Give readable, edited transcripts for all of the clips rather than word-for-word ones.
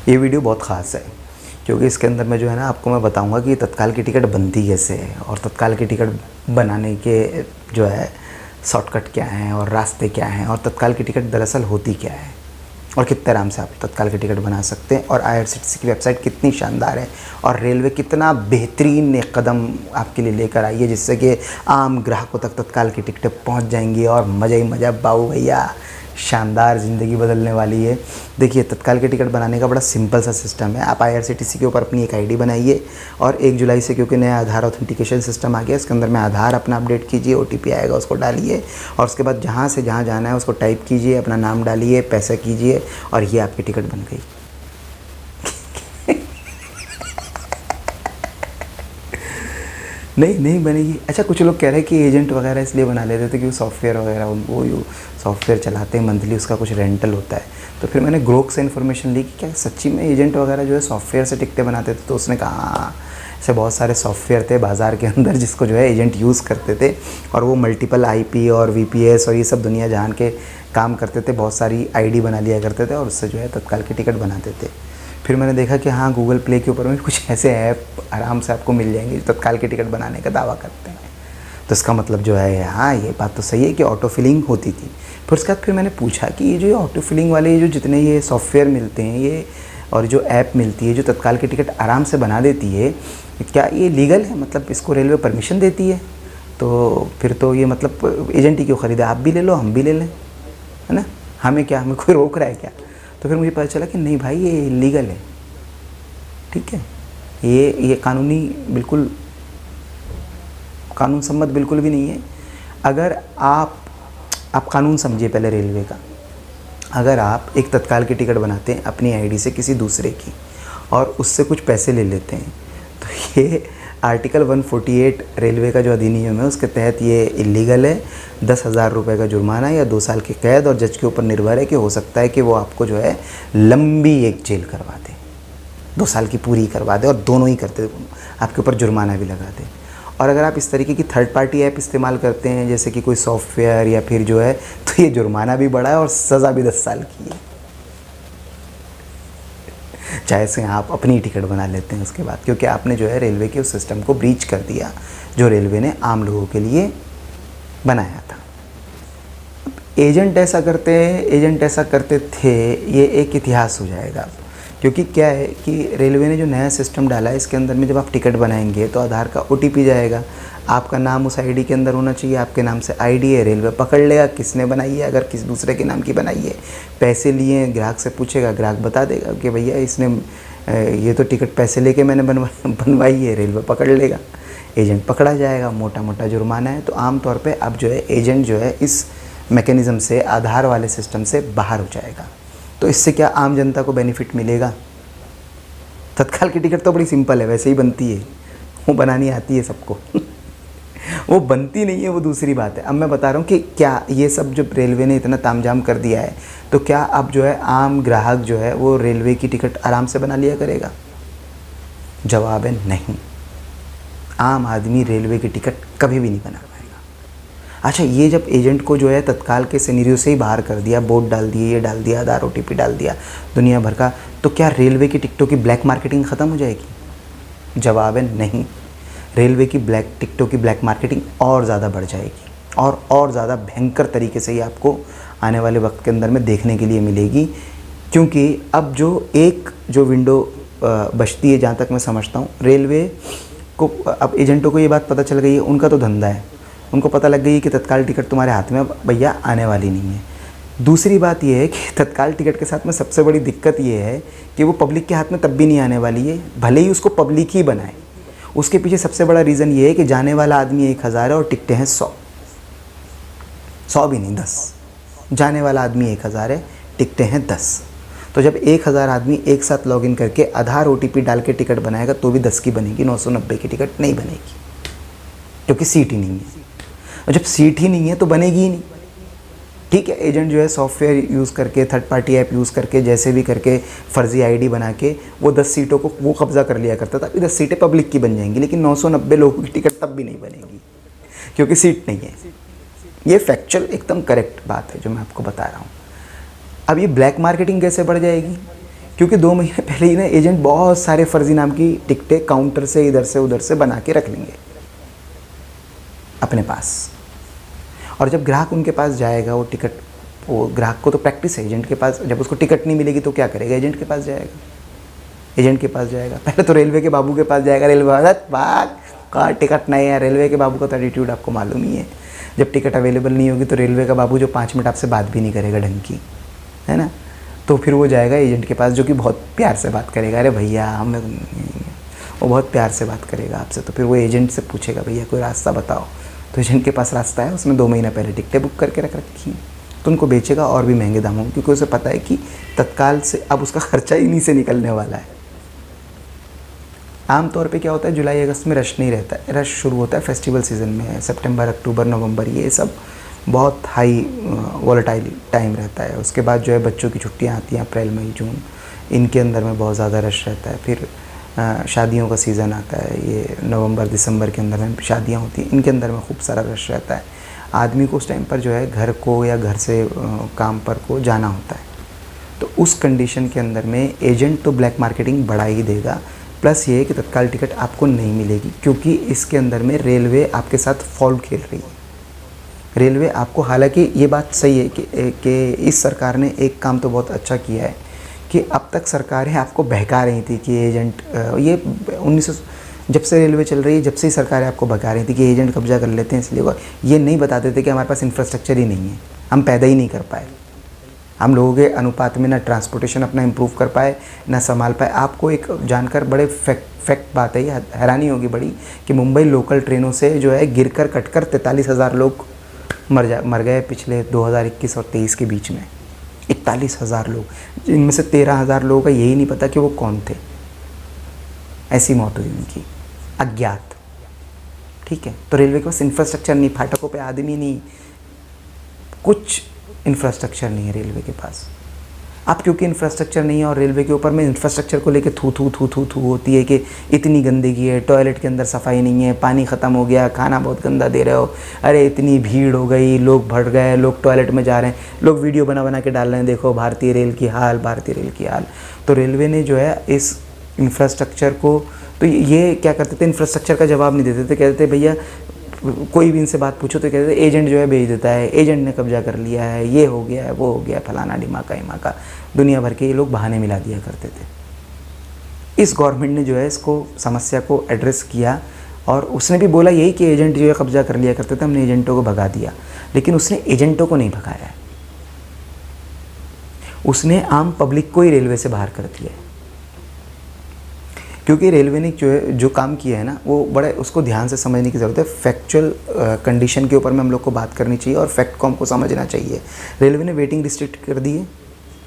ये वीडियो बहुत ख़ास है क्योंकि इसके अंदर में जो है ना आपको मैं बताऊंगा कि तत्काल की टिकट बनती कैसे है और तत्काल की टिकट बनाने के जो है शॉर्टकट क्या हैं और रास्ते क्या हैं और तत्काल की टिकट दरअसल होती क्या है और कितने आराम से आप तत्काल की टिकट बना सकते हैं और IRCTC की वेबसाइट कितनी शानदार है और रेलवे कितना बेहतरीन एक कदम आपके लिए लेकर आई है जिससे कि आम ग्राहकों तक तत्काल की टिकटें पहुंच जाएंगी और मज़ा ही मज़ा बाबू भैया शानदार ज़िंदगी बदलने वाली है। देखिए तत्काल की टिकट बनाने का बड़ा सिंपल सा सिस्टम है। आप IRCTC के ऊपर अपनी एक ID बनाइए और 1 जुलाई से क्योंकि नया आधार ऑथेंटिकेशन सिस्टम आ गया इसके अंदर में आधार अपना अपडेट कीजिए, OTP आएगा उसको डालिए और उसके बाद जहाँ से जहाँ जाना है उसको टाइप कीजिए, अपना नाम डालिए, पैसा कीजिए और ये आपकी टिकट बन गई। नहीं बनेगी। अच्छा कुछ लोग कह रहे हैं कि एजेंट वगैरह इसलिए बना लेते थे कि वो सॉफ्टवेयर वगैरह वो सॉफ्टवेयर चलाते हैं मंथली उसका कुछ रेंटल होता है। तो फिर मैंने ग्रोक से इन्फॉर्मेशन ली कि क्या सच्ची में एजेंट वगैरह जो है सॉफ्टवेयर से टिकटें बनाते थे। तो उसने कहा हाँ, ऐसे बहुत सारे सॉफ्टवेयर थे बाज़ार के अंदर जिसको जो है एजेंट यूज़ करते थे और वो मल्टीपल IP और VPS और ये सब दुनिया जहान के काम करते थे। बहुत सारी ID बना लिया करते थे और उससे जो है तत्काल की टिकट बनाते थे। फिर मैंने देखा कि हाँ गूगल प्ले के ऊपर में कुछ ऐसे ऐप आराम से आपको मिल जाएंगे जो तत्काल की टिकट बनाने का दावा करते हैं। तो इसका मतलब जो है हाँ ये बात तो सही है कि ऑटो फिलिंग होती थी। फिर उसके बाद फिर मैंने पूछा कि ये जो ऑटो फिलिंग वाले जो जितने ये सॉफ्टवेयर मिलते हैं ये और जो ऐप मिलती है जो तत्काल की टिकट आराम से बना देती है क्या ये लीगल है, मतलब इसको रेलवे परमिशन देती है? तो फिर तो ये मतलब एजेंट ही क्यों ख़रीदे, आप भी ले लो हम भी ले लें, है ना, हमें क्या, हमें कोई रोक रहा है क्या? तो फिर मुझे पता चला कि नहीं भाई ये लीगल है, ठीक है, ये कानूनी बिल्कुल कानून सम्मत बिल्कुल भी नहीं है। अगर आप कानून समझिए पहले रेलवे का। अगर आप एक तत्काल की टिकट बनाते हैं अपनी ID से किसी दूसरे की और उससे कुछ पैसे ले लेते हैं तो ये आर्टिकल 148 रेलवे का जो अधिनियम है उसके तहत ये इलीगल है। 10,000 रुपये का जुर्माना या 2 साल की कैद और जज के ऊपर निर्भर है कि हो सकता है कि वो आपको जो है लंबी एक जेल करवा दे, 2 साल की पूरी करवा दे और दोनों ही करते आपके ऊपर जुर्माना भी लगा दे। और अगर आप इस तरीके की थर्ड पार्टी ऐप इस्तेमाल करते हैं जैसे कि कोई सॉफ्टवेयर या फिर जो है तो ये जुर्माना भी बढ़ा है और सज़ा भी 10 साल की है, चाहे से आप अपनी टिकट बना लेते हैं उसके बाद, क्योंकि आपने जो है रेलवे के उस सिस्टम को ब्रीच कर दिया जो रेलवे ने आम लोगों के लिए बनाया था। एजेंट ऐसा करते थे ये एक इतिहास हो जाएगा। क्योंकि क्या है कि रेलवे ने जो नया सिस्टम डाला है इसके अंदर में जब आप टिकट बनाएंगे तो आधार का OTP जाएगा, आपका नाम उस ID के अंदर होना चाहिए, आपके नाम से ID है, रेलवे पकड़ लेगा किसने बनाई है, अगर किसी दूसरे के नाम की बनाई है, पैसे लिए ग्राहक से पूछेगा, ग्राहक बता देगा कि भैया इसने ये तो टिकट पैसे लेके मैंने बनवाई है, रेलवे पकड़ लेगा, एजेंट पकड़ा जाएगा, मोटा मोटा जुर्माना है। तो आम तौर पर अब जो है एजेंट जो है इस मैकेनिज़्म से आधार वाले सिस्टम से बाहर हो जाएगा। तो इससे क्या आम जनता को बेनिफिट मिलेगा? तत्काल की टिकट तो बड़ी सिंपल है, वैसे ही बनती है, वो बनानी आती है सबको वो बनती नहीं है वो दूसरी बात है। अब मैं बता रहा हूँ कि क्या ये सब जो रेलवे ने इतना तामझाम कर दिया है तो क्या अब जो है आम ग्राहक जो है वो रेलवे की टिकट आराम से बना लिया करेगा? जवाब है नहीं, आम आदमी रेलवे की टिकट कभी भी नहीं बना पाएगा। अच्छा ये जब एजेंट को जो है तत्काल के सिनेरियो से ही बाहर कर दिया, बोर्ड डाल दिए, ये डाल दिया, आधार OTP डाल दिया दुनिया भर का, तो क्या रेलवे की टिकटों की ब्लैक मार्केटिंग ख़त्म हो जाएगी? जवाब है नहीं, रेलवे की टिकटों की ब्लैक मार्केटिंग और ज़्यादा बढ़ जाएगी और ज़्यादा भयंकर तरीके से ही आपको आने वाले वक्त के अंदर में देखने के लिए मिलेगी। क्योंकि अब जो विंडो बचती है, जहाँ तक मैं समझता हूँ रेलवे को, अब एजेंटों को ये बात पता चल गई है, उनका तो धंधा है, उनको पता लग गई है कि तत्काल टिकट तुम्हारे हाथ में भैया आने वाली नहीं है। दूसरी बात यह है कि तत्काल टिकट के साथ में सबसे बड़ी दिक्कत ये है कि वो पब्लिक के हाथ में तब भी नहीं आने वाली है, भले ही उसको पब्लिक ही बनाए। उसके पीछे सबसे बड़ा रीज़न ये है कि जाने वाला आदमी 1000 है और टिकटें हैं 100 भी नहीं 10, जाने वाला आदमी 1000 है, टिकटें हैं 10। तो जब 1000 आदमी एक साथ लॉगिन करके आधार OTP डाल के टिकट बनाएगा तो भी 10 की बनेगी, 990 की टिकट नहीं बनेगी क्योंकि सीट ही नहीं है। और जब सीट ही नहीं है तो बनेगी ही नहीं। ठीक है, एजेंट जो है सॉफ्टवेयर यूज़ करके, थर्ड पार्टी ऐप यूज़ करके, जैसे भी करके फ़र्ज़ी ID बना के वो 10 सीटों को वो कब्ज़ा कर लिया करता था। अभी 10 सीटें पब्लिक की बन जाएंगी लेकिन 990 लोगों की टिकट तब भी नहीं बनेगी क्योंकि सीट नहीं है। ये फैक्चुअल एकदम करेक्ट बात है जो मैं आपको बता रहा हूँ। अब ये ब्लैक मार्केटिंग कैसे बढ़ जाएगी? क्योंकि 2 महीने पहले ही ना एजेंट बहुत सारे फर्जी नाम की टिकटें काउंटर से इधर से उधर से बना के रख लेंगे अपने पास। और जब ग्राहक उनके पास जाएगा वो टिकट, वो ग्राहक को तो प्रैक्टिस है एजेंट के पास, जब उसको टिकट नहीं मिलेगी तो क्या करेगा, एजेंट के पास जाएगा। एजेंट के पास जाएगा, पहले तो रेलवे के बाबू के पास जाएगा, रेलवे वाला भाग का टिकट नहीं है। रेलवे के बाबू का तो एटीट्यूड आपको मालूम ही है, जब टिकट अवेलेबल नहीं होगी तो रेलवे का बाबू जो 5 मिनट आपसे बात भी नहीं करेगा ढंग की, है ना। तो फिर वो जाएगा एजेंट के पास जो कि बहुत प्यार से बात करेगा, अरे भैया हम, वो बहुत प्यार से बात करेगा आपसे। तो फिर वो एजेंट से पूछेगा भैया कोई रास्ता बताओ, तो एजेंट के पास रास्ता है, उसने 2 महीना पहले टिकटें बुक करके रख रखी हैं, तो उनको बेचेगा और भी महंगे दामों में, क्योंकि उसे पता है कि तत्काल से अब उसका खर्चा इन्हीं से निकलने वाला है। आमतौर पे क्या होता है, जुलाई अगस्त में रश नहीं रहता है, रश शुरू होता है फेस्टिवल सीज़न में, सितंबर अक्टूबर नवंबर, ये सब बहुत हाई वॉलेटाइल टाइम रहता है। उसके बाद जो है बच्चों की छुट्टियां आती हैं, अप्रैल मई जून, इनके अंदर में बहुत ज़्यादा रश रहता है। फिर शादियों का सीज़न आता है, ये नवंबर दिसंबर के अंदर में शादियां होती हैं, इनके अंदर में खूब सारा रश रहता है। आदमी को उस टाइम पर जो है घर को या घर से काम पर को जाना होता है, तो उस कंडीशन के अंदर में एजेंट तो ब्लैक मार्केटिंग बढ़ा ही देगा। प्लस ये कि तत्काल टिकट आपको नहीं मिलेगी, क्योंकि इसके अंदर में रेलवे आपके साथ फॉल्ट खेल रही है। रेलवे आपको, हालांकि ये बात सही है कि इस सरकार ने एक काम तो बहुत अच्छा किया है कि अब तक सरकारें आपको बहका रही थी कि एजेंट, ये 1900 जब से रेलवे चल रही है, जब से ही सरकारें आपको बहका रही थी कि एजेंट कब्जा कर लेते हैं, इसलिए ये नहीं बताते थे कि हमारे पास इंफ्रास्ट्रक्चर ही नहीं है, हम पैदा ही नहीं कर पाए, हम लोगों के अनुपात में ना ट्रांसपोर्टेशन अपना इम्प्रूव कर पाए ना संभाल पाए। आपको एक जानकर बड़े फैक्ट बात है, ये हैरानी होगी बड़ी, कि मुंबई लोकल ट्रेनों से जो है गिरकर कटकर 43,000 लोग मर गए पिछले 2021 और 23 के बीच में। 41,000 लोग, इनमें से 13,000 लोगों का यही नहीं पता कि वो कौन थे, ऐसी मौत हुई उनकी, अज्ञात। ठीक है, तो रेलवे के पास इंफ्रास्ट्रक्चर नहीं, फाटकों पे आदमी नहीं, कुछ इंफ्रास्ट्रक्चर नहीं है रेलवे के पास। अब क्योंकि इंफ्रास्ट्रक्चर नहीं है और रेलवे के ऊपर में इंफ्रास्ट्रक्चर को लेके थू होती है कि इतनी गंदगी है, टॉयलेट के अंदर सफाई नहीं है, पानी ख़त्म हो गया, खाना बहुत गंदा दे रहे हो, अरे इतनी भीड़ हो गई, लोग भर गए, लोग टॉयलेट में जा रहे हैं, लोग वीडियो बना के डाल रहे हैं, देखो भारतीय रेल की हाल, भारतीय रेल की हाल। तो रेलवे ने जो है इस इंफ्रास्ट्रक्चर को, तो ये क्या करते थे, इंफ्रास्ट्रक्चर का जवाब नहीं देते थे, कहते थे भैया कोई भी इनसे बात पूछो तो कहते थे एजेंट जो है भेज देता है, एजेंट ने कब्जा कर लिया है, ये हो गया है, वो हो गया, फलाना डिमाका इमाका, दुनिया भर के ये लोग बहाने मिला दिया करते थे। इस गवर्नमेंट ने जो है इसको समस्या को एड्रेस किया और उसने भी बोला यही कि एजेंट जो है कब्जा कर लिया करते थे, हमने एजेंटों को भगा दिया, लेकिन उसने एजेंटों को नहीं भगाया है, उसने आम पब्लिक को ही रेलवे से बाहर कर दिया है। क्योंकि रेलवे ने जो काम किया है ना, वो बड़ा उसको ध्यान से समझने की ज़रूरत है। फैक्चुअल कंडीशन के ऊपर में हम लोग को बात करनी चाहिए और फैक्ट को हमको समझना चाहिए। रेलवे ने वेटिंग रिस्ट्रिक्ट कर दी है,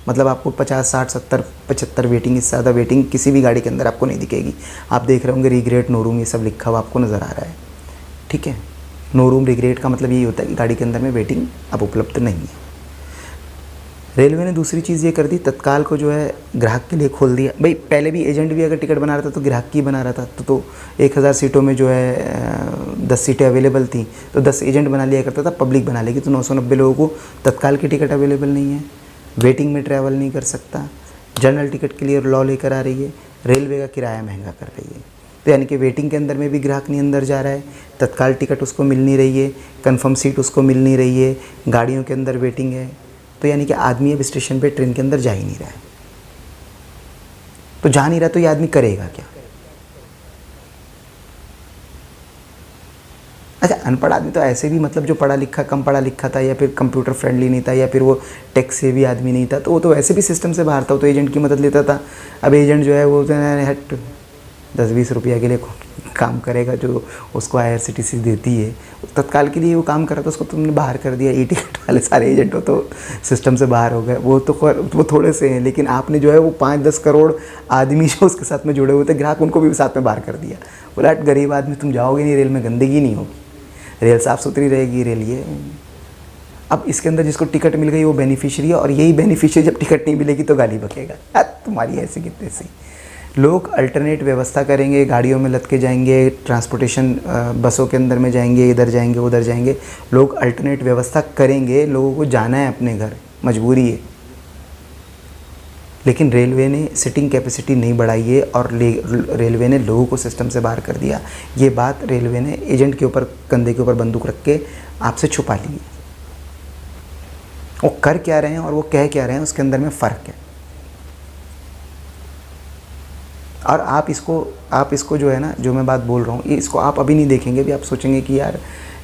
मतलब आपको 50, 60, 70, 75 वेटिंग, इससे ज़्यादा वेटिंग किसी भी गाड़ी के अंदर आपको नहीं दिखेगी। आप देख रहे होंगे रिग्रेट, नो रूम, ये सब लिखा हुआ आपको नज़र आ रहा है। ठीक है, नो रूम रिग्रेट का मतलब यही होता है कि गाड़ी के अंदर में वेटिंग अब उपलब्ध नहीं है। रेलवे ने दूसरी चीज़ ये कर दी, तत्काल को जो है ग्राहक के लिए खोल दिया। भाई पहले भी एजेंट भी अगर टिकट बना रहा था तो ग्राहक की बना रहा था, तो 1000 सीटों में जो है 10 सीटें अवेलेबल थी, तो 10 एजेंट बना लिया करता था, पब्लिक बना लेगी, तो 990 लोगों को तत्काल की टिकट अवेलेबल नहीं है, वेटिंग में ट्रैवल नहीं कर सकता, जनरल टिकट के लिए लॉ लेकर आ रही है, रेलवे का किराया महंगा कर रही है। तो यानी कि वेटिंग के अंदर में भी ग्राहक नहीं अंदर जा रहा है, तत्काल टिकट उसको मिल नहीं रही है, कन्फर्म सीट उसको मिल नहीं रही है, गाड़ियों के अंदर वेटिंग है, तो यानी कि आदमी अब स्टेशन पे ट्रेन के अंदर जा ही नहीं रहा है। तो जा नहीं रहा तो ये आदमी करेगा क्या? अच्छा, अनपढ़ आदमी तो ऐसे भी, मतलब जो पढ़ा लिखा, कम पढ़ा लिखा था या फिर कंप्यूटर फ्रेंडली नहीं था या फिर वो टेक से भी आदमी नहीं था, तो वो तो वैसे भी सिस्टम से बाहर था, वो तो एजेंट की मदद लेता था। अब एजेंट जो है वो हट 10-20 रुपया के लिए काम करेगा जो उसको IRCTC देती है, तत्काल के लिए वो काम कर रहा था, उसको तुमने बाहर कर दिया। टिकट वाले सारे एजेंट हो तो सिस्टम से बाहर हो गए, वो थोड़े से हैं, लेकिन आपने जो है वो 5-10 करोड़ आदमी जो उसके साथ में जुड़े हुए थे, ग्राहक, उनको भी साथ में बाहर कर दिया। बोला गरीब आदमी तुम जाओगे नहीं, रेल में गंदगी नहीं होगी, रेल साफ़ सुथरी रहेगी, रेल ये। अब इसके अंदर जिसको टिकट मिल गई वो बेनिफिशियरी है, और यही बेनिफिशियरी जब टिकट नहीं मिलेगी तो गाली बकेगा, तुम्हारी ऐसी की तैसी। लोग अल्टरनेट व्यवस्था करेंगे, गाड़ियों में लद के जाएंगे, ट्रांसपोर्टेशन बसों के अंदर में जाएंगे, इधर जाएंगे उधर जाएंगे, लोग अल्टरनेट व्यवस्था करेंगे, लोगों को जाना है अपने घर, मजबूरी है। लेकिन रेलवे ने सिटिंग कैपेसिटी नहीं बढ़ाई है और रेलवे ने लोगों को सिस्टम से बाहर कर दिया। ये बात रेलवे ने एजेंट के ऊपर, कंधे के ऊपर बंदूक रख के आपसे छुपा ली है। वो कर क्या रहे हैं और वो कह क्या रहे हैं, उसके अंदर में फ़र्क है। और आप इसको जो है ना, जो मैं बात बोल रहा हूँ, ये इसको आप अभी नहीं देखेंगे भी, आप सोचेंगे कि यार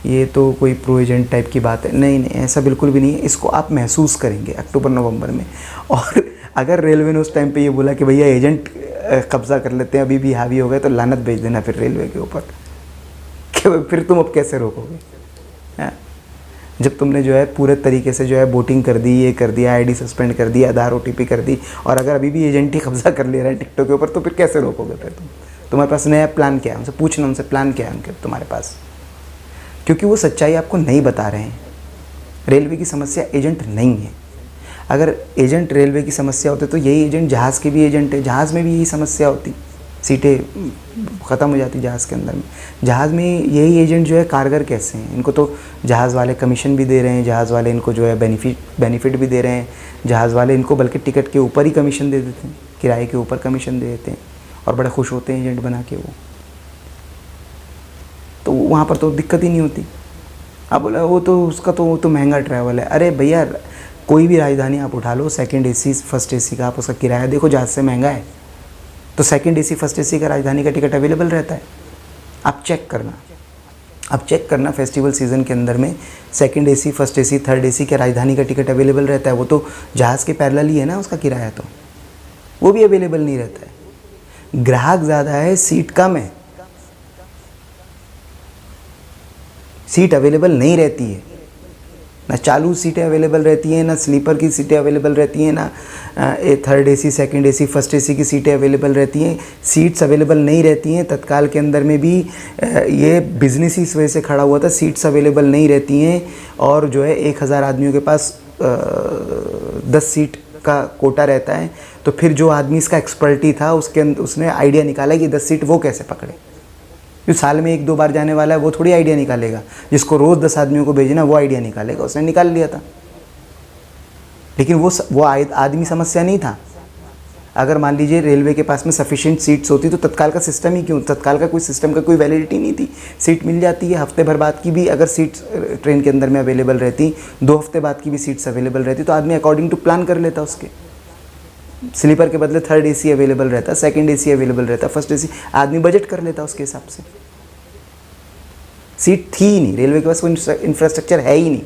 ये तो कोई प्रो एजेंट टाइप की बात है। नहीं, ऐसा बिल्कुल भी नहीं है। इसको आप महसूस करेंगे अक्टूबर नवंबर में। और अगर रेलवे ने उस टाइम पे ये बोला कि भैया एजेंट कब्जा कर लेते हैं, अभी भी हावी हो गए, तो लानत भेज देना फिर रेलवे के ऊपर कि फिर तुम अब कैसे रोकोगे। हाँ? जब तुमने जो है पूरे तरीके से जो है वोटिंग कर दी, ये कर दिया, आईडी सस्पेंड कर दी, आधार ओटीपी कर दी, और अगर अभी भी एजेंट ही कब्जा कर ले रहे हैं टिकटों के ऊपर, तो फिर कैसे रोकोगे। फिर तुम्हारे पास नया प्लान क्या है, उनसे पूछना, उनसे प्लान क्या है उनके तुम्हारे पास, क्योंकि वो सच्चाई आपको नहीं बता रहे हैं। रेलवे की समस्या एजेंट नहीं है। अगर एजेंट रेलवे की समस्या होते तो यही एजेंट जहाज़ के भी एजेंट है, जहाज़ में भी यही समस्या होती, सीटें ख़त्म हो जाती जहाज़ के अंदर में। जहाज़ में यही एजेंट जो है कारगर कैसे हैं, इनको तो जहाज़ वाले कमीशन भी दे रहे हैं, जहाज़ वाले इनको जो है बेनिफिट भी दे रहे हैं, जहाज़ वाले इनको बल्कि टिकट के ऊपर ही कमीशन दे देते हैं, किराए के ऊपर कमीशन दे देते हैं, और बड़े खुश होते हैं एजेंट बना के वो। तो वहाँ पर तो दिक्कत ही नहीं होती। आप बोला वो तो महंगा ट्रैवल है। अरे भैया, कोई भी राजधानी आप उठा लो, सेकंड एसी फर्स्ट एसी का आप उसका किराया देखो, जहाज़ से महंगा है। तो सेकंड एसी फर्स्ट एसी का राजधानी का टिकट अवेलेबल रहता है। आप चेक करना फेस्टिवल सीज़न के अंदर में second AC first AC third AC का राजधानी का टिकट अवेलेबल रहता है। वो तो जहाज़ के पैरेलल ही है ना उसका किराया, तो वो भी अवेलेबल नहीं रहता है। ग्राहक ज़्यादा है, सीट कम है, सीट अवेलेबल नहीं रहती है। ना चालू सीटें अवेलेबल रहती हैं, ना स्लीपर की सीटें अवेलेबल रहती हैं, ना third AC second AC first AC की सीटें अवेलेबल रहती हैं। सीट्स अवेलेबल नहीं रहती हैं। तत्काल के अंदर में भी ये बिज़नेस ही इस वजह से खड़ा हुआ था, सीट्स अवेलेबल नहीं रहती हैं। और जो है 1000 आदमियों के पास 10 सीट का कोटा रहता है। तो फिर जो आदमी इसका एक्सपर्टी था, उसने आइडिया निकाला कि 10 सीट वो कैसे पकड़े। जो साल में 1-2 बार जाने वाला है वो थोड़ी आइडिया निकालेगा। जिसको रोज़ 10 आदमियों को भेजना वो आइडिया निकालेगा। उसने निकाल लिया था, लेकिन वो आदमी समस्या नहीं था। अगर मान लीजिए रेलवे के पास में सफिशिएंट सीट्स होती तो तत्काल का सिस्टम ही क्यों, तत्काल का कोई सिस्टम का कोई वैलिडिटी नहीं थी। सीट मिल जाती है, हफ्ते भर बाद की भी अगर सीट्स ट्रेन के अंदर में अवेलेबल रहती, 2 हफ्ते बाद की भी सीट्स अवेलेबल रहती, तो आदमी अकॉर्डिंग टू प्लान कर लेता। उसके स्लीपर के बदले थर्ड एसी अवेलेबल रहता, सेकंड एसी अवेलेबल रहता, फर्स्ट एसी, आदमी बजट कर लेता उसके हिसाब से। सीट थी ही नहीं, रेलवे के पास कोई इंफ्रास्ट्रक्चर है ही नहीं।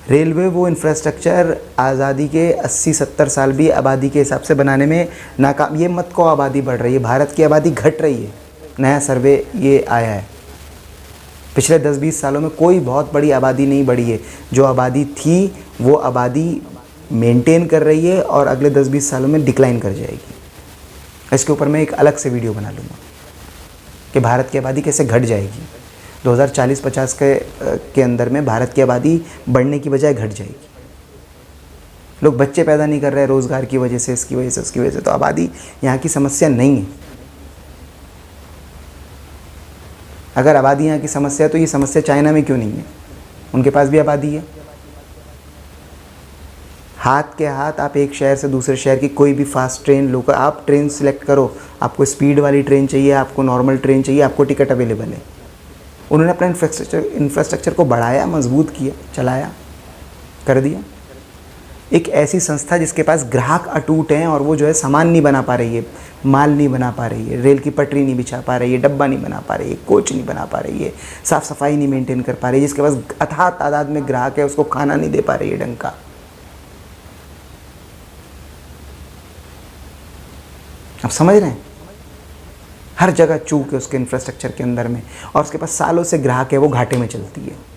रेलवे वो इंफ्रास्ट्रक्चर आज़ादी के 80-70 साल भी आबादी के हिसाब से बनाने में नाकाम। ये मत को आबादी बढ़ रही है, भारत की आबादी घट रही है। नया सर्वे ये आया है, पिछले 10-20 सालों में कोई बहुत बड़ी आबादी नहीं बढ़ी है। जो आबादी थी वो आबादी मेंटेन कर रही है और अगले 10-20 सालों में डिक्लाइन कर जाएगी। इसके ऊपर मैं एक अलग से वीडियो बना लूँगा कि भारत की आबादी कैसे घट जाएगी। 2040-50 के अंदर में भारत की आबादी बढ़ने की बजाय घट जाएगी। लोग बच्चे पैदा नहीं कर रहे हैं रोज़गार की वजह से, इसकी वजह से, उसकी वजह से। तो आबादी यहाँ की समस्या नहीं है। अगर आबादी यहाँ की समस्या है तो ये समस्या चाइना में क्यों नहीं है? उनके पास भी आबादी है। हाथ के हाथ आप एक शहर से दूसरे शहर की कोई भी फास्ट ट्रेन, लोकल, आप ट्रेन सिलेक्ट करो। आपको स्पीड वाली ट्रेन चाहिए, आपको नॉर्मल ट्रेन चाहिए, आपको टिकट अवेलेबल है। उन्होंने अपना इंफ्रास्ट्रक्चर को बढ़ाया, मजबूत किया, चलाया, कर दिया। एक ऐसी संस्था जिसके पास ग्राहक अटूट हैं और वो जो है सामान नहीं बना पा रही है, माल नहीं बना पा रही है, रेल की पटरी नहीं बिछा पा रही है, डब्बा नहीं बना पा रही है, कोच नहीं बना पा रही है, साफ़ सफाई नहीं मेंटेन कर पा रही है, जिसके पास अथाह तादाद में ग्राहक है, उसको खाना नहीं दे पा रही है ढंग का। आप समझ रहे हैं? हर जगह चूक है उसके इंफ्रास्ट्रक्चर के अंदर में, और उसके पास सालों से ग्राहक है, वो घाटे में चलती है।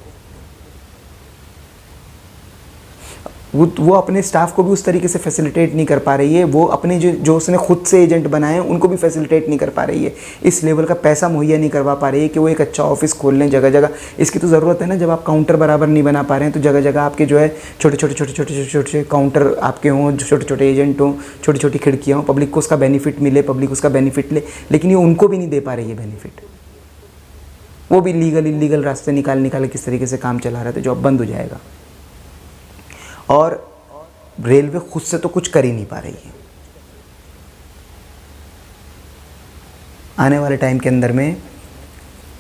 वो अपने स्टाफ को भी उस तरीके से फैसिलिटेट नहीं कर पा रही है। वो अपने जो उसने खुद से एजेंट बनाए हैं उनको भी फैसिलिटेट नहीं कर पा रही है। इस लेवल का पैसा मुहैया नहीं करवा पा रही है कि वो एक अच्छा ऑफिस खोल लें जगह जगह। इसकी तो ज़रूरत है ना। जब आप काउंटर बराबर नहीं बना पा रहे हैं तो जगह जगह आपके जो है छोटे छोटे काउंटर आपके हों, छोटे छोटे एजेंट हों, छोटी छोटी खिड़कियाँ हों, पब्लिक को उसका बेनिफिट मिले, पब्लिक उसका बेनिफिट ले। लेकिन ये उनको भी नहीं दे पा रही है बेनिफिट। वो भी लीगल इलीगल रास्ते निकाल किस तरीके से काम चला रहे थे, जो अब बंद हो जाएगा। और रेलवे खुद से तो कुछ कर ही नहीं पा रही है। आने वाले टाइम के अंदर में,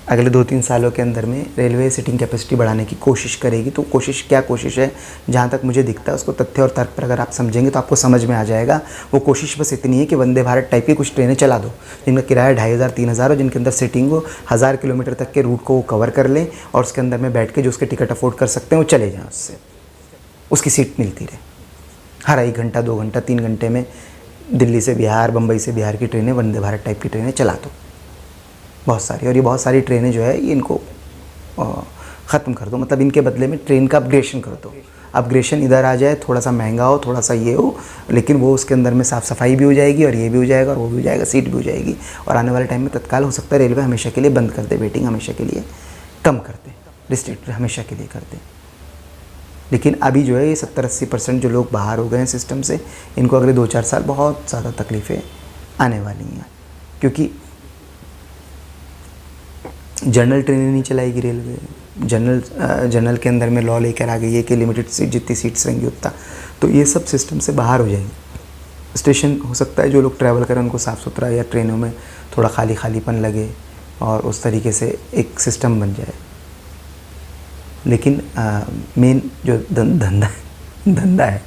अगले 2-3 सालों के अंदर में रेलवे सीटिंग कैपेसिटी बढ़ाने की कोशिश करेगी। तो कोशिश क्या कोशिश है, जहाँ तक मुझे दिखता है उसको तथ्य और तर्क पर अगर आप समझेंगे तो आपको समझ में आ जाएगा। वो कोशिश बस इतनी है कि वंदे भारत टाइप की कुछ ट्रेनें चला दो जिनका किराया 2500-3000 हो, जिनके अंदर सीटिंग हो, 1000 किलोमीटर तक के रूट को वो कवर कर लें और उसके अंदर में बैठ के जो उसके टिकट अफोर्ड कर सकते हैं वो चले जाएँ, उससे उसकी सीट मिलती रहे। हर 1 घंटा 2 घंटा 3 घंटे में दिल्ली से बिहार, बम्बई से बिहार की ट्रेनें, वंदे भारत टाइप की ट्रेनें चला दो बहुत सारी। और ये बहुत सारी ट्रेनें जो है ये इनको ख़त्म कर दो, मतलब इनके बदले में ट्रेन का अपग्रेडेशन कर दो। अपग्रेडेशन इधर आ जाए, थोड़ा सा महंगा हो, थोड़ा सा ये हो, लेकिन वो उसके अंदर में साफ़ सफाई भी हो जाएगी और ये भी हो जाएगा और वो भी हो जाएगा, सीट भी हो जाएगी। और आने वाले टाइम में तत्काल हो सकता है रेलवे हमेशा के लिए बंद कर दे, वेटिंग हमेशा के लिए कम कर दे, रिस्ट्रिक्ट हमेशा के लिए कर दे। लेकिन अभी जो है ये 70-80% जो लोग बाहर हो गए हैं सिस्टम से, इनको अगले 2-4 साल बहुत ज़्यादा तकलीफ़ें आने वाली हैं, क्योंकि जनरल ट्रेनें नहीं चलाएगी रेलवे। जनरल के अंदर में लॉ लेकर आ गई है कि लिमिटेड सीट, जितनी सीट्स रहेंगी उतना, तो ये सब सिस्टम से बाहर हो जाएंगे। स्टेशन हो सकता है जो लोग ट्रैवल करें उनको साफ़ सुथरा या ट्रेनों में थोड़ा खालीपन लगे और उस तरीके से एक सिस्टम बन जाए। लेकिन मेन जो धंधा है,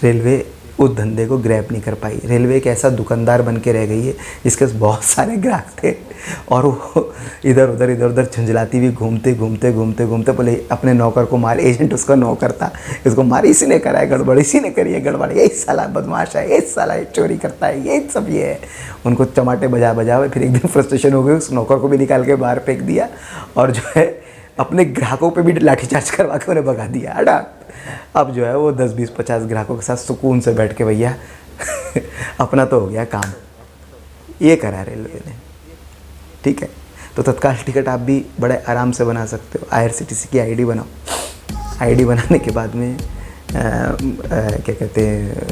रेलवे उस धंधे को ग्रैब नहीं कर पाई। रेलवे एक ऐसा दुकानदार बन के रह गई है जिसके पास बहुत सारे ग्राहक थे और वो इधर उधर झंझलाती हुई घूमते बोले अपने नौकर को मार, एजेंट उसका नौकर था, इसको मार, इसी ने करा है गड़बड़, इसी ने करी है गड़बड़, यही साला बदमाश है, यही साला चोरी करता है, यही सब ये है। उनको चमाटे बजा फिर एक दिन फ्रस्ट्रेशन हो गई, उस नौकर को भी निकाल के बाहर फेंक दिया और जो है अपने ग्राहकों पे भी लाठीचार्ज करवा के उन्हें भगा दिया। हटा, अब जो है वो 10-20-50 ग्राहकों के साथ सुकून से बैठ के भैया अपना तो हो गया काम, ये करा रेलवे ने। ठीक है, तो तत्काल टिकट आप भी बड़े आराम से बना सकते हो। IRCTC की आईडी बनाओ, आईडी बनाने के बाद में क्या कहते हैं,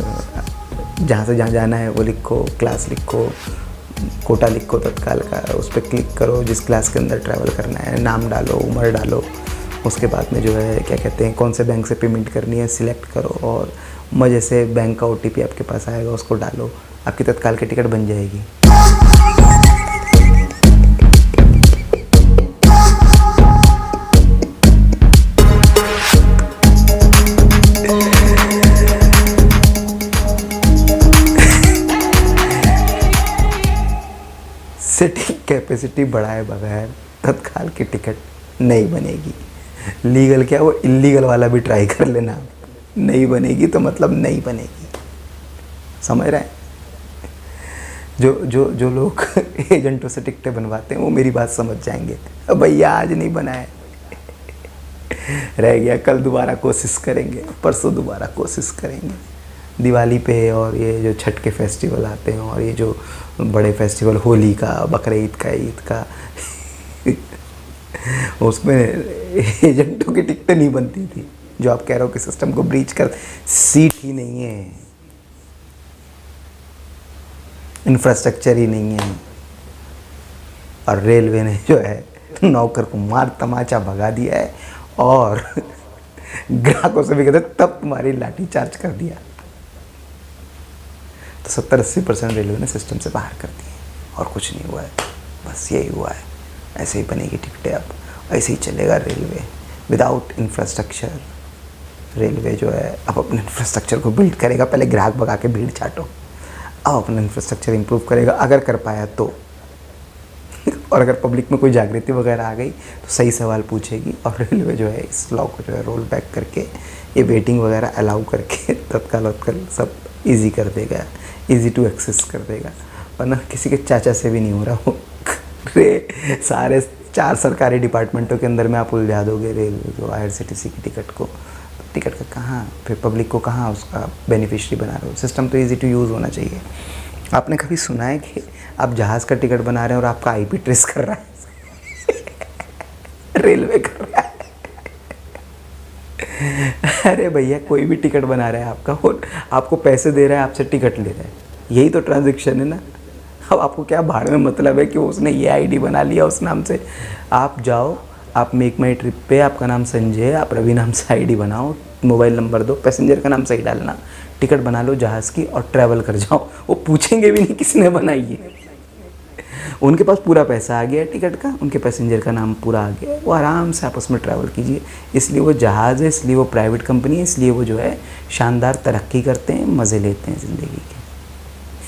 जहाँ से जहाँ जाना है वो लिखो, क्लास लिखो, कोटा लिखो तत्काल का, उस पर क्लिक करो, जिस क्लास के अंदर ट्रैवल करना है नाम डालो, उम्र डालो, उसके बाद में जो है क्या कहते हैं कौन से बैंक से पेमेंट करनी है सिलेक्ट करो और मज़े से बैंक का OTP आपके पास आएगा, उसको डालो, आपकी तत्काल की टिकट बन जाएगी। सीटिंग कैपेसिटी बढ़ाए बगैर तत्काल की टिकट नहीं बनेगी। लीगल क्या, वो इलीगल वाला भी ट्राई कर लेना, नहीं बनेगी तो मतलब नहीं बनेगी। समझ रहे हैं? जो लोग एजेंटों से टिकटें बनवाते हैं वो मेरी बात समझ जाएंगे। अब भैया आज नहीं बनाए, रह गया, कल दोबारा कोशिश करेंगे, परसों दोबारा कोशिश करेंगे। दिवाली पे और ये जो छठ के फेस्टिवल आते हैं और ये जो बड़े फेस्टिवल, होली का, बकरा ईद का, ईद का उसमें एजेंटों की टिकटें नहीं बनती थी। जो आप कह रहे हो कि सिस्टम को ब्रीच कर, सीट ही नहीं है, इंफ्रास्ट्रक्चर ही नहीं है, और रेलवे ने जो है नौकर को मार तमाचा भगा दिया है और ग्राहकों से भी कहते तब तुम्हारी लाठी चार्ज कर दिया। तो 70-80% रेलवे ने सिस्टम से बाहर कर दिए और कुछ नहीं हुआ है, बस यही हुआ है। ऐसे ही बनेगी टिकटें, अब ऐसे ही चलेगा रेलवे विदाउट इंफ्रास्ट्रक्चर। रेलवे जो है अब अपने इंफ्रास्ट्रक्चर को बिल्ड करेगा, पहले ग्राहक भगा के भीड़ छाटो, अब अपना इंफ्रास्ट्रक्चर इंप्रूव करेगा अगर कर पाया तो। और अगर पब्लिक में कोई जागृति वगैरह आ गई तो सही सवाल पूछेगी और रेलवे जो है इस लॉ को जो है रोल बैक करके ये वेटिंग वगैरह अलाउ करके तत्काल सब इजी कर देगा, इजी टू एक्सेस कर देगा। वरना किसी के चाचा से भी नहीं हो रहा हो। सारे 4 सरकारी डिपार्टमेंटों के अंदर में आप उलझा दोगे रेलवे को, IRCTC की टिकट को, टिकट का कहाँ, फिर पब्लिक को कहाँ उसका बेनिफिशियरी बना रहे हो। सिस्टम तो इजी टू यूज़ होना चाहिए। आपने कभी सुना है कि आप जहाज़ का टिकट बना रहे हैं और आपका IP ट्रेस कर रहा है? रेलवे कर रहा है। अरे भैया, कोई भी टिकट बना रहा है आपका और आपको पैसे दे रहा है, आपसे टिकट ले रहा है, यही तो ट्रांजैक्शन है ना। अब आपको क्या भाड़ में मतलब है कि उसने ये ID बना लिया उस नाम से। आप जाओ, आप मेक माई ट्रिप पे आपका नाम संजय है, आप रवि नाम से आईडी बनाओ, मोबाइल नंबर दो, पैसेंजर का नाम सही डालना, टिकट बना लो जहाज़ की और ट्रैवल कर जाओ। वो पूछेंगे भी नहीं किसने बनाई है, उनके पास पूरा पैसा आ गया है टिकट का, उनके पैसेंजर का नाम पूरा आ गया है, वो आराम से आपस में ट्रैवल कीजिए। इसलिए वो जहाज़ है, इसलिए वो प्राइवेट कंपनी है, इसलिए वो जो है शानदार तरक्की करते हैं, मज़े लेते हैं ज़िंदगी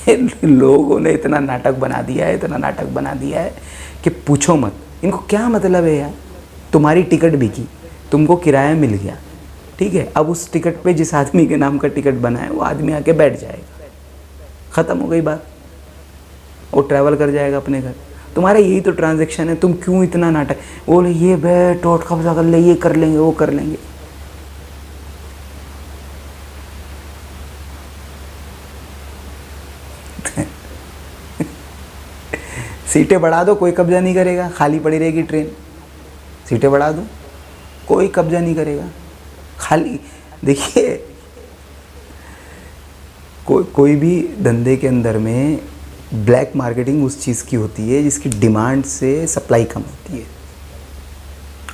के। लोगों ने इतना नाटक बना दिया है, इतना नाटक बना दिया है कि पूछो मत। इनको क्या मतलब है यार, तुम्हारी टिकट बिकी, तुमको किराया मिल गया, ठीक है, अब उस टिकट पे जिस आदमी के नाम का टिकट बना है वो आदमी आके बैठ जाएगा, ख़त्म हो गई बात, वो ट्रैवल कर जाएगा अपने घर। तुम्हारा यही तो ट्रांजैक्शन है, तुम क्यों इतना नाटक, बोले ये बैठ टोट कब्जा कर ले, ये कर लेंगे, वो कर लेंगे। सीटें बढ़ा दो, कोई कब्जा नहीं करेगा, खाली पड़ी रहेगी ट्रेन। सीटें बढ़ा दो, कोई कब्जा नहीं करेगा, खाली। देखिए कोई भी धंधे के अंदर में ब्लैक मार्केटिंग उस चीज़ की होती है जिसकी डिमांड से सप्लाई कम होती है,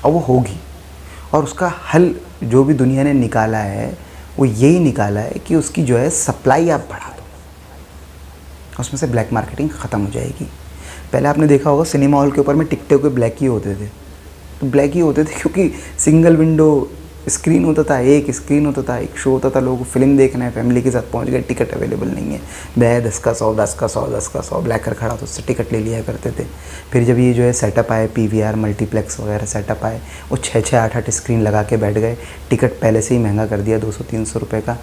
और वो होगी। और उसका हल जो भी दुनिया ने निकाला है वो यही निकाला है कि उसकी जो है सप्लाई आप बढ़ा दो, उसमें से ब्लैक मार्केटिंग ख़त्म हो जाएगी। पहले आपने देखा होगा सिनेमा हॉल के ऊपर में टिकटे हुए ब्लैक ही होते थे, तो ब्लैक ही होते थे क्योंकि सिंगल विंडो स्क्रीन होता था, एक स्क्रीन होता था, एक शो होता था, लोगों को फिल्म देखना है, फैमिली के साथ पहुंच गए, टिकट अवेलेबल नहीं है, बे 10 का 100, 10 का 100, 10 का 100 ब्लैक कर खड़ा तो उससे टिकट ले लिया करते थे। फिर जब ये जो है सेटअप आए, PVR मल्टीप्लेक्स वगैरह सेटअप आए, वो 6-6, 8-8 स्क्रीन लगा के बैठ गए, टिकट पहले से ही महंगा कर दिया, 200-300 रुपये का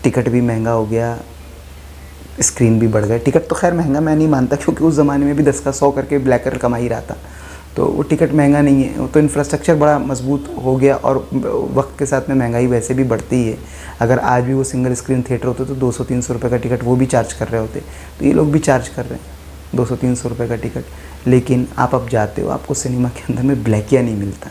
टिकट भी महंगा हो गया, स्क्रीन भी बढ़ गए। टिकट तो खैर महंगा मैं नहीं मानता, क्योंकि उस ज़माने में भी 10 का 100 करके ब्लैकर कमा ही रहा था, तो वो टिकट महंगा नहीं है, तो इंफ्रास्ट्रक्चर बड़ा मजबूत हो गया। और वक्त के साथ में महंगाई वैसे भी बढ़ती ही है। अगर आज भी वो सिंगल स्क्रीन थिएटर होते तो 200-300 रुपये का टिकट वो भी चार्ज कर रहे होते, तो ये लोग भी चार्ज कर रहे हैं 200-300 रुपये का टिकट। लेकिन आप अब जाते हो, आपको सिनेमा के अंदर में ब्लैकिया नहीं मिलता,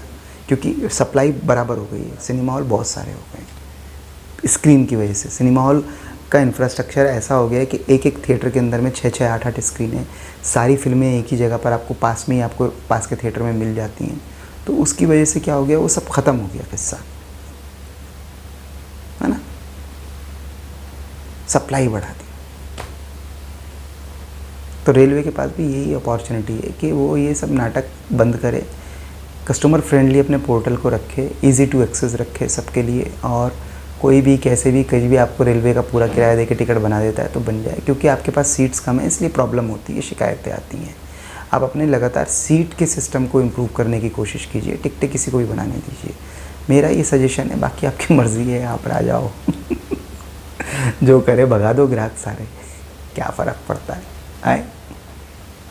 क्योंकि सप्लाई बराबर हो गई है, सिनेमा हॉल बहुत सारे हो गए स्क्रीन की वजह से। सिनेमा हॉल का इंफ्रास्ट्रक्चर ऐसा हो गया है कि एक एक थिएटर के अंदर में 6-6, 8-8 स्क्रीन है, सारी फिल्में एक ही जगह पर आपको पास में ही, आपको पास के थिएटर में मिल जाती हैं। तो उसकी वजह से क्या हो गया, वो सब ख़त्म हो गया किस्सा, है ना, सप्लाई बढ़ा दी। तो रेलवे के पास भी यही अपॉर्चुनिटी है कि वो ये सब नाटक बंद करे, कस्टमर फ्रेंडली अपने पोर्टल को रखे, ईज़ी टू एक्सेस रखे सबके लिए, और कोई भी कैसे भी कहीं भी आपको रेलवे का पूरा किराया देके टिकट बना देता है तो बन जाए। क्योंकि आपके पास सीट्स कम है, इसलिए प्रॉब्लम होती है, शिकायतें आती हैं। आप अपने लगातार सीट के सिस्टम को इम्प्रूव करने की कोशिश कीजिए, टिकटें किसी को भी बनाने दीजिए, मेरा ये सजेशन है। बाकी आपकी मर्ज़ी है, आप आ जाओ जो करे भगा दो ग्राहक सारे, क्या फ़र्क पड़ता है, आए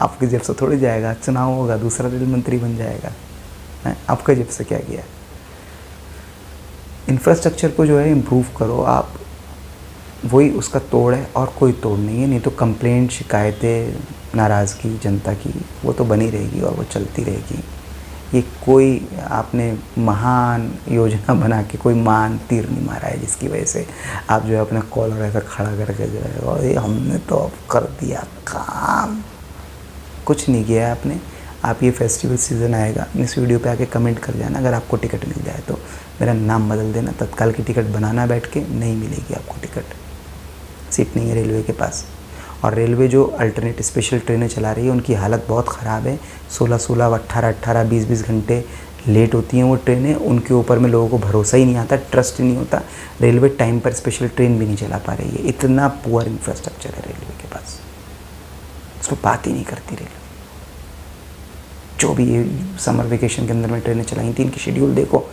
आपकी जेब से थोड़ी जाएगा, चुनाव होगा, दूसरा रेल मंत्री बन जाएगा, आपका जेब से क्या गया। इंफ्रास्ट्रक्चर को जो है इम्प्रूव करो आप, वही उसका तोड़ है और कोई तोड़ नहीं है। नहीं तो कंप्लेंट, शिकायतें, नाराज़गी जनता की वो तो बनी रहेगी और वो चलती रहेगी। ये कोई आपने महान योजना बना के कोई महान तीर नहीं मारा है जिसकी वजह से आप जो है अपना कॉलर ऐसा खड़ा करके जो है और ये हमने तो अब कर दिया काम, कुछ नहीं किया है आपने। आप ये फेस्टिवल सीज़न आएगा, इस वीडियो पे आके कमेंट कर जाना अगर आपको टिकट मिल जाए तो, मेरा नाम बदल देना, तत्काल की टिकट बनाना बैठ के, नहीं मिलेगी आपको टिकट, सीट नहीं है रेलवे के पास। और रेलवे जो अल्टरनेट स्पेशल ट्रेनें चला रही है उनकी हालत बहुत ख़राब है, 16-16, 18-18, 20-20 घंटे लेट होती हैं वो ट्रेनें, उनके ऊपर में लोगों को भरोसा ही नहीं आता, ट्रस्ट ही नहीं होता। रेलवे टाइम पर स्पेशल ट्रेन भी नहीं चला पा रही है, इतना पुअर इंफ्रास्ट्रक्चर है रेलवे के पास, उसको बात ही नहीं करती रेलवे। जो भी ये समर वेकेशन के अंदर में ट्रेनें चलाई थी, इनकी शेड्यूल देखो,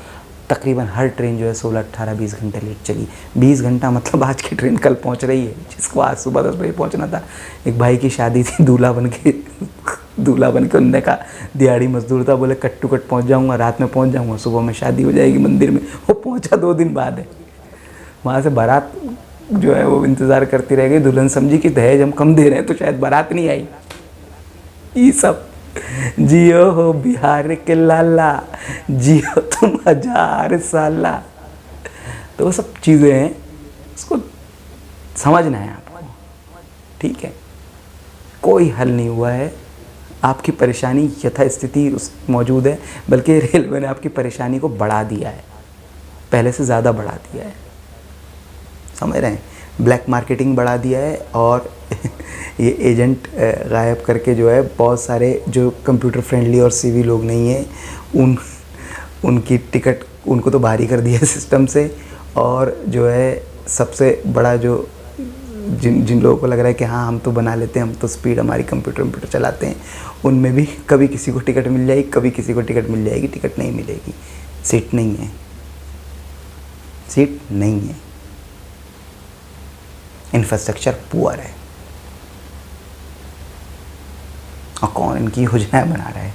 तकरीबन हर ट्रेन जो है 16, 18, 20 घंटे लेट चली। 20 घंटा मतलब आज की ट्रेन कल पहुंच रही है, जिसको आज सुबह 10 बजे पहुंचना था। एक भाई की शादी थी, दूल्हा बन के उनने कहा, दिहाड़ी मजदूर था, बोले कट टू कट पहुँच जाऊँगा, रात में पहुँच जाऊँगा, सुबह में शादी हो जाएगी मंदिर में। वो पहुँचा 2 दिन बाद है। वहाँ से बारात जो है वो इंतज़ार करती रह गई, दुल्हन समझी कि दहेज हम कम दे रहे हैं तो शायद बारात नहीं आई। ये सब जियो हो बिहार के लाला, जियो तुम 1000 साला। तो वो सब चीज़ें हैं, उसको समझना है आपको, ठीक है। कोई हल नहीं हुआ है, आपकी परेशानी यथास्थिति उस मौजूद है, बल्कि रेलवे ने आपकी परेशानी को बढ़ा दिया है, पहले से ज़्यादा बढ़ा दिया है। समझ रहे हैं? ब्लैक मार्केटिंग बढ़ा दिया है, और ये एजेंट गायब करके जो है बहुत सारे जो कंप्यूटर फ्रेंडली और सीवी लोग नहीं हैं उनकी टिकट उनको तो बाहरी कर दिया है सिस्टम से। और जो है सबसे बड़ा जो जिन लोगों को लग रहा है कि हाँ हम तो बना लेते हैं, हम तो स्पीड हमारी कंप्यूटर चलाते हैं, उनमें भी कभी किसी को टिकट मिल जाएगी, कभी किसी को टिकट मिल जाएगी, टिकट नहीं मिलेगी, सीट नहीं है, सीट नहीं है, इंफ्रास्ट्रक्चर पुअर है। और कौन इनकी योजनाएं बना रहा है?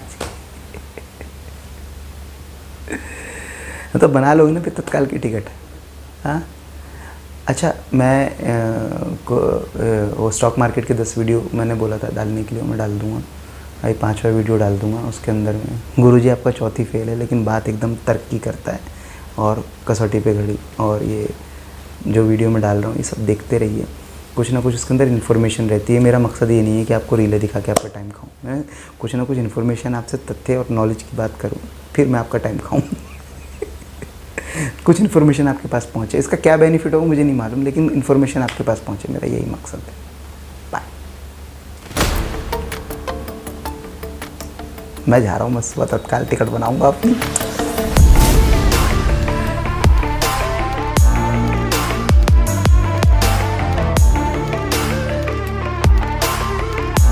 तो बना लोगे ना फिर तत्काल की टिकट। हाँ अच्छा, मैं वो स्टॉक मार्केट के 10 वीडियो मैंने बोला था डालने के लिए, मैं डाल दूँगा भाई, 5वां वीडियो डाल दूँगा। उसके अंदर में गुरुजी आपका चौथी फेल है, लेकिन बात एकदम तर्क की करता है और कसौटी पे घड़ी। और ये जो वीडियो मैं डाल रहा हूँ ये सब देखते रहिए, कुछ ना कुछ उसके अंदर इन्फॉर्मेशन रहती है। मेरा मकसद ये नहीं है कि आपको रीलें दिखा के आपका टाइम खाऊं, मैं कुछ ना कुछ इन्फॉर्मेशन आपसे तथ्य और नॉलेज की बात करूँ, फिर मैं आपका टाइम खाऊं। कुछ इन्फॉर्मेशन आपके पास पहुँचे, इसका क्या बेनिफिट होगा मुझे नहीं मालूम, लेकिन इन्फॉर्मेशन आपके पास पहुँचे, मेरा यही मकसद है। बाय। मैं जा रहा हूँ, मैं सुबह तत्काल टिकट बनाऊँगा अपनी।